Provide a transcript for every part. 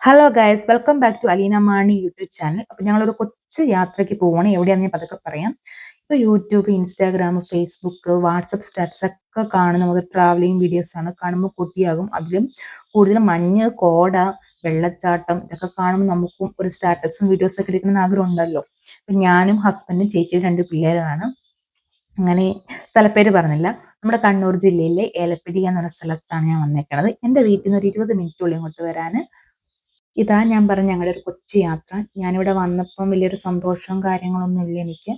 Hello guys, welcome back to Aleena Mani YouTube channel. അപ്പോൾ ഞങ്ങളൊരു കൊച്ചു യാത്രയ്ക്ക് പോവാണ്. എവിടെയാണെന്ന് ഞാൻ പതുക്കെ പറയാം. ഇപ്പോൾ YouTube, Instagram, Facebook, WhatsApp status ഒക്കെ കാണുന്ന നമുക്ക് ട്രാവലിംഗ് വീഡിയോസ് ആണ്. കാണുമ്പോൾ കൊതിയാകും. അതിലും കൂടുതൽ മഞ്ഞ്, കോട, വെള്ളച്ചാട്ടം ഇതൊക്കെ കാണുമ്പോൾ നമുക്കും ഒരു സ്റ്റാറ്റസും വീഡിയോസും ഒക്കെ എടുക്കണമെന്ന് ആഗ്രഹം ഉണ്ടല്ലോ. അപ്പം ഞാനും ഹസ്ബൻഡും ചേച്ചിയും 2 പിള്ളേരുമാണ്. അങ്ങനെ സ്ഥലപ്പേര് പറഞ്ഞില്ല. നമ്മുടെ കണ്ണൂർ ജില്ലയിലെ ഏലപ്പിടി എന്ന് പറഞ്ഞ സ്ഥലത്താണ് ഞാൻ വന്നേക്കണത്. എൻ്റെ വീട്ടിൽ നിന്ന് ഒരു 20 മിനിറ്റുള്ളിൽ ഇങ്ങോട്ട് വരാൻ. ഇതാ ഞാൻ പറഞ്ഞ ഞങ്ങളുടെ ഒരു കൊച്ചു യാത്ര. ഞാനിവിടെ വന്നപ്പം വലിയൊരു സന്തോഷവും കാര്യങ്ങളൊന്നും ഇല്ല എനിക്ക്.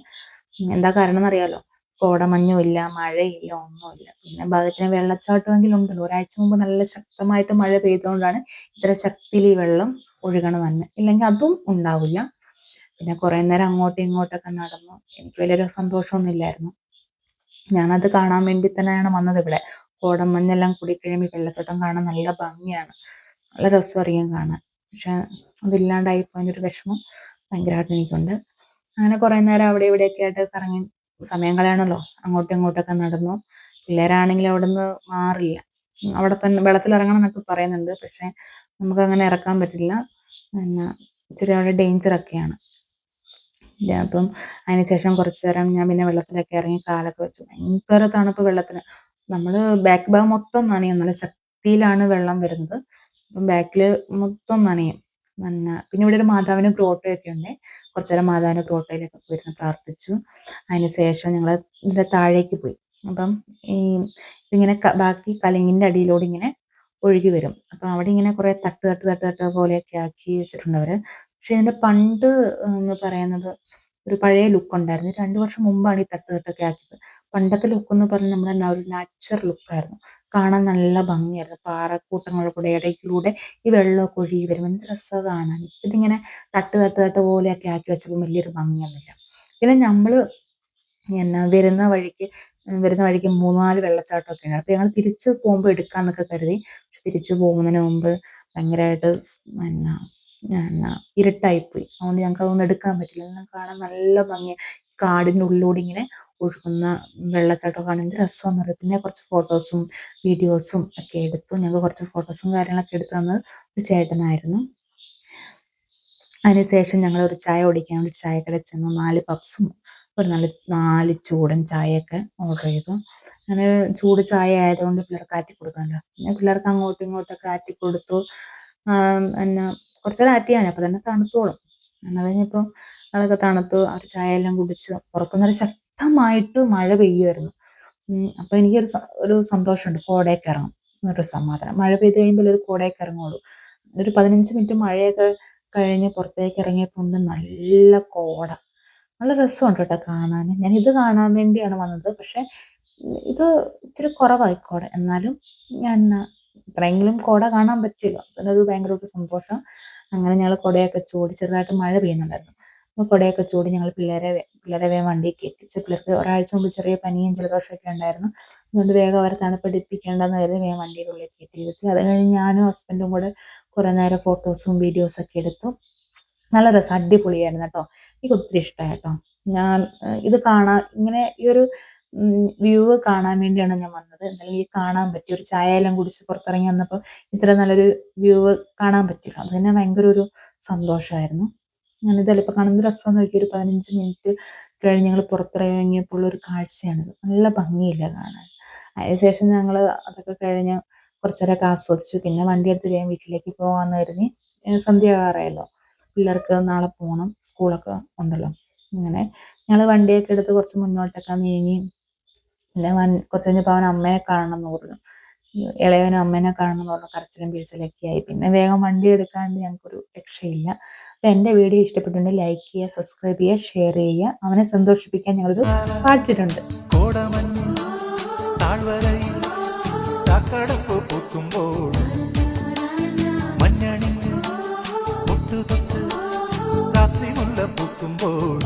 എന്താ കാരണം എന്നറിയാലോ? കോടമഞ്ഞും ഇല്ല, മഴയില്ല, ഒന്നുമില്ല. പിന്നെ ഭാഗ്യത്തിന് വെള്ളച്ചാട്ടമെങ്കിലും ഉണ്ടല്ലോ. ഒരാഴ്ച മുമ്പ് നല്ല ശക്തമായിട്ട് മഴ പെയ്തുകൊണ്ടാണ് ഇത്ര ശക്തിയിൽ ഈ വെള്ളം ഒഴുകണത് തന്നെ. ഇല്ലെങ്കിൽ അതും ഉണ്ടാവില്ല. പിന്നെ കുറേ നേരം അങ്ങോട്ടും ഇങ്ങോട്ടൊക്കെ നടന്നു. എനിക്ക് വലിയൊരു സന്തോഷമൊന്നും ഇല്ലായിരുന്നു. ഞാനത് കാണാൻ വേണ്ടി തന്നെയാണ് വന്നത് ഇവിടെ. കോടമഞ്ഞെല്ലാം കൂടിക്കഴിയുമ്പോൾ ഈ വെള്ളച്ചാട്ടം കാണാൻ നല്ല ഭംഗിയാണ്. നല്ല രസമായിരിക്കും കാണാൻ. പക്ഷെ അതില്ലാണ്ടായി പോയതിൻ്റെ ഒരു വിഷമം ഭയങ്കരമായിട്ട് എനിക്കുണ്ട്. അങ്ങനെ കുറേ നേരം അവിടെ ഇവിടെയൊക്കെ ആയിട്ട് കറങ്ങി സമയം കളയണമല്ലോ. അങ്ങോട്ടും ഇങ്ങോട്ടൊക്കെ നടന്നു. പിള്ളേരാണെങ്കിൽ അവിടെ നിന്ന് മാറില്ല. അവിടെ തന്നെ വെള്ളത്തിലിറങ്ങണം എന്നൊക്കെ പറയുന്നുണ്ട്. പക്ഷേ നമുക്കങ്ങനെ ഇറക്കാൻ പറ്റില്ല. പിന്നെ ഇച്ചിരി അവിടെ ഡേഞ്ചറൊക്കെയാണ്. അപ്പം അതിന് ശേഷം കുറച്ച് നേരം ഞാൻ പിന്നെ വെള്ളത്തിലൊക്കെ ഇറങ്ങി കാലൊക്കെ വെച്ചു. ഭയങ്കര തണുപ്പ് വെള്ളത്തിന്. നമ്മൾ ബാക്ക് ഭാഗം മൊത്തം നനയും. നല്ല ശക്തിയിലാണ് വെള്ളം വരുന്നത്. അപ്പം ബാക്കിൽ മൊത്തം നനയും. പിന്നെ ഇവിടെ ഒരു മാതാവിൻ്റെ ഗ്രോട്ടയൊക്കെ ഉണ്ട്. കുറച്ച് നേരം മാതാവിൻ്റെ ഗ്രോട്ടയിലൊക്കെ പോയിരുന്ന് പ്രാർത്ഥിച്ചു. അതിന് ശേഷം ഞങ്ങൾ ഇതിൻ്റെ താഴേക്ക് പോയി. അപ്പം ഈ ഇതിങ്ങനെ ബാക്കി കലിങ്ങിൻ്റെ അടിയിലൂടെ ഇങ്ങനെ ഒഴുകി വരും. അപ്പം അവിടെ ഇങ്ങനെ കുറേ തട്ട് തട്ട് തട്ട് തട്ട് പോലെയൊക്കെ ആക്കി വെച്ചിട്ടുണ്ട് അവർ. പക്ഷേ ഇതിൻ്റെ പണ്ട് എന്ന് പറയുന്നത് ഒരു പഴയ ലുക്ക് ഉണ്ടായിരുന്നു. 2 വർഷം മുമ്പാണ് ഈ തട്ട് തട്ടൊക്കെ ആക്കിയത്. പണ്ടത്തെ ലുക്ക് എന്ന് പറഞ്ഞാൽ നമ്മുടെ ഒരു നാച്ചുറൽ ലുക്കായിരുന്നു. കാണാൻ നല്ല ഭംഗിയായിരുന്നു. പാറക്കൂട്ടങ്ങളുടെ ഇടയ്ക്കൂടെ ഈ വെള്ളമൊക്കെ ഒഴുകി വരും. എന്ത് രസമാണ് കാണാൻ. ഇതിങ്ങനെ തട്ട് തട്ട് തട്ട് പോലെയൊക്കെ ആക്കി വെച്ചപ്പോൾ വലിയൊരു ഭംഗിയൊന്നുമില്ല. പിന്നെ നമ്മൾ വരുന്ന വഴിക്ക് 3, 4 വെള്ളച്ചാട്ടമൊക്കെ ഉണ്ട്. അപ്പോൾ ഞങ്ങൾ തിരിച്ച് പോകുമ്പോൾ എടുക്കാമെന്നൊക്കെ കരുതി. പക്ഷെ തിരിച്ച് പോകുന്നതിന് മുമ്പ് ഭയങ്കരമായിട്ട് ഇരുട്ടായിപ്പോയി. അതുകൊണ്ട് ഞങ്ങൾക്ക് അതൊന്നും എടുക്കാൻ പറ്റില്ല. എല്ലാം കാണാൻ നല്ല ഭംഗിയാണ്. കാടിൻ്റെ ഉള്ളിലൂടെ ഇങ്ങനെ ഒഴുകുന്ന വെള്ളച്ചാട്ടം കാണാൻ എന്ത് രസമാണെന്ന് അറിയാം. പിന്നെ കുറച്ച് ഫോട്ടോസും വീഡിയോസും ഒക്കെ എടുത്തു. ഞങ്ങൾക്ക് കുറച്ച് ഫോട്ടോസും കാര്യങ്ങളൊക്കെ എടുത്തു തന്നത് ഒരു ചേട്ടനായിരുന്നു. അതിനുശേഷം ഞങ്ങൾ ഒരു ചായ കുടിക്കാൻ വേണ്ടി ചായക്കടയിൽ ചെന്നു. 4 പപ്സും ഒരു 4 ചൂടൻ ചായയൊക്കെ ഓർഡർ ചെയ്തു. അങ്ങനെ ചൂട് ചായ ആയതുകൊണ്ട് പിള്ളേർക്ക് ആറ്റി കൊടുക്കണമല്ലോ. പിന്നെ പിള്ളേർക്ക് അങ്ങോട്ടും ഇങ്ങോട്ടൊക്കെ ആറ്റി കൊടുത്തു. പിന്നെ കുറച്ച് നേരം ആറ്റി ചെയ്യാൻ അപ്പോൾ തന്നെ തണുത്തോളും. അത് കഴിഞ്ഞപ്പോൾ അതൊക്കെ തണുത്തു. അവർ ചായയെല്ലാം കുടിച്ചു. പുറത്തുനിന്നൊരു ശക്തമായിട്ട് മഴ പെയ്യുമായിരുന്നു. അപ്പോൾ എനിക്കൊരു ഒരു സന്തോഷമുണ്ട്. കോടയൊക്കെ ഇറങ്ങും എന്നൊരു സമാധാനം. മഴ പെയ്ത് കഴിയുമ്പോൾ ഒരു കോടയൊക്കെ ഇറങ്ങുള്ളൂ. ഒരു 15 മിനിറ്റ് മഴയൊക്കെ കഴിഞ്ഞ് പുറത്തേക്ക് ഇറങ്ങിയപ്പോൾ ഉണ്ട് നല്ല കോട. നല്ല രസമുണ്ട് കേട്ടോ കാണാൻ. ഞാനിത് കാണാൻ വേണ്ടിയാണ് വന്നത്. പക്ഷേ ഇത് ഇച്ചിരി കുറവായി കോട. എന്നാലും ഞാൻ ഇത്രയെങ്കിലും കോട കാണാൻ പറ്റുമല്ലോ. അതിനൊരു ഭയങ്കര ഒരു സന്തോഷം. അങ്ങനെ ഞങ്ങൾ കുടയൊക്കെ ചൂടി, ചെറുതായിട്ട് മഴ പെയ്യുന്നുണ്ടായിരുന്നു. അപ്പോൾ കുടയൊക്കെ ചൂടി ഞങ്ങൾ പിള്ളേരെ വേഗം വണ്ടിയിൽ കയറ്റിച്ച്. പിള്ളേർക്ക് ഒരാഴ്ച മുമ്പ് ചെറിയ പനിയും ജലദോഷമൊക്കെ ഉണ്ടായിരുന്നു. അതുകൊണ്ട് വേഗം അവരെ തണുപ്പടിപ്പിക്കേണ്ടെന്ന് കരുതി വേഗം വണ്ടിയുടെ ഉള്ളിൽ കയറ്റിയിരുത്തി. അത് കഴിഞ്ഞ് ഞാനും ഹസ്ബൻഡും കൂടെ കുറേ നേരം ഫോട്ടോസും വീഡിയോസൊക്കെ എടുത്തു. നല്ല രസം, അടിപൊളിയായിരുന്നു കേട്ടോ. എനിക്ക് ഒത്തിരി ഇഷ്ടമായി കേട്ടോ. ഞാൻ ഇത് കാണാൻ ഇങ്ങനെ ഈ ഒരു വ്യൂ കാണാൻ വേണ്ടിയാണ് ഞാൻ വന്നത്. എന്തായാലും ഈ കാണാൻ പറ്റി. ഒരു ചായ എല്ലാം കുടിച്ച് പുറത്തിറങ്ങി വന്നപ്പോൾ ഇത്ര നല്ലൊരു വ്യൂ കാണാൻ പറ്റില്ല. അത് തന്നെ ഭയങ്കര ഒരു സന്തോഷമായിരുന്നു. ഞാനിതെല്ലാം ഇപ്പോൾ കാണുന്ന രസമെന്ന് നോക്കി. ഒരു 15 മിനിറ്റ് കഴിഞ്ഞ് ഞങ്ങൾ പുറത്തിറങ്ങിയപ്പോൾ ഉള്ളൊരു കാഴ്ചയാണിത്. നല്ല ഭംഗിയില്ല കാണാൻ. അതിനുശേഷം ഞങ്ങൾ അതൊക്കെ കഴിഞ്ഞ് കുറച്ച് നേരമൊക്കെ ആസ്വദിച്ചു. പിന്നെ വണ്ടി എടുത്ത് വേഗം വീട്ടിലേക്ക് പോകാമെന്ന് കരുതി. സന്ധ്യ ആകാറായല്ലോ. പിള്ളേർക്ക് നാളെ പോകണം, സ്കൂളൊക്കെ ഉണ്ടല്ലോ. അങ്ങനെ ഞങ്ങൾ വണ്ടിയൊക്കെ എടുത്ത് കുറച്ച് മുന്നോട്ടൊക്കെ നീങ്ങി. പിന്നെ കുറച്ച് കഴിഞ്ഞപ്പോൾ അവൻ അമ്മയെ കാണണം എന്ന് പറഞ്ഞു. ഇളയവനും അമ്മേനെ കാണണം എന്ന് പറഞ്ഞു. കരച്ചിലും പിഴിച്ചിലൊക്കെ ആയി. പിന്നെ വേഗം വണ്ടി എടുക്കാണ്ട് ഞങ്ങൾക്കൊരു രക്ഷയില്ല. അപ്പം എൻ്റെ വീഡിയോ ഇഷ്ടപ്പെട്ടിട്ടുണ്ടെങ്കിൽ ലൈക്ക് ചെയ്യുക, സബ്സ്ക്രൈബ് ചെയ്യുക, ഷെയർ ചെയ്യുക. അവനെ സന്തോഷിപ്പിക്കാൻ ഞങ്ങളൊരു പാട്ടിട്ടുണ്ട്. രാത്രി മുല്ല പൂക്കുമ്പോൾ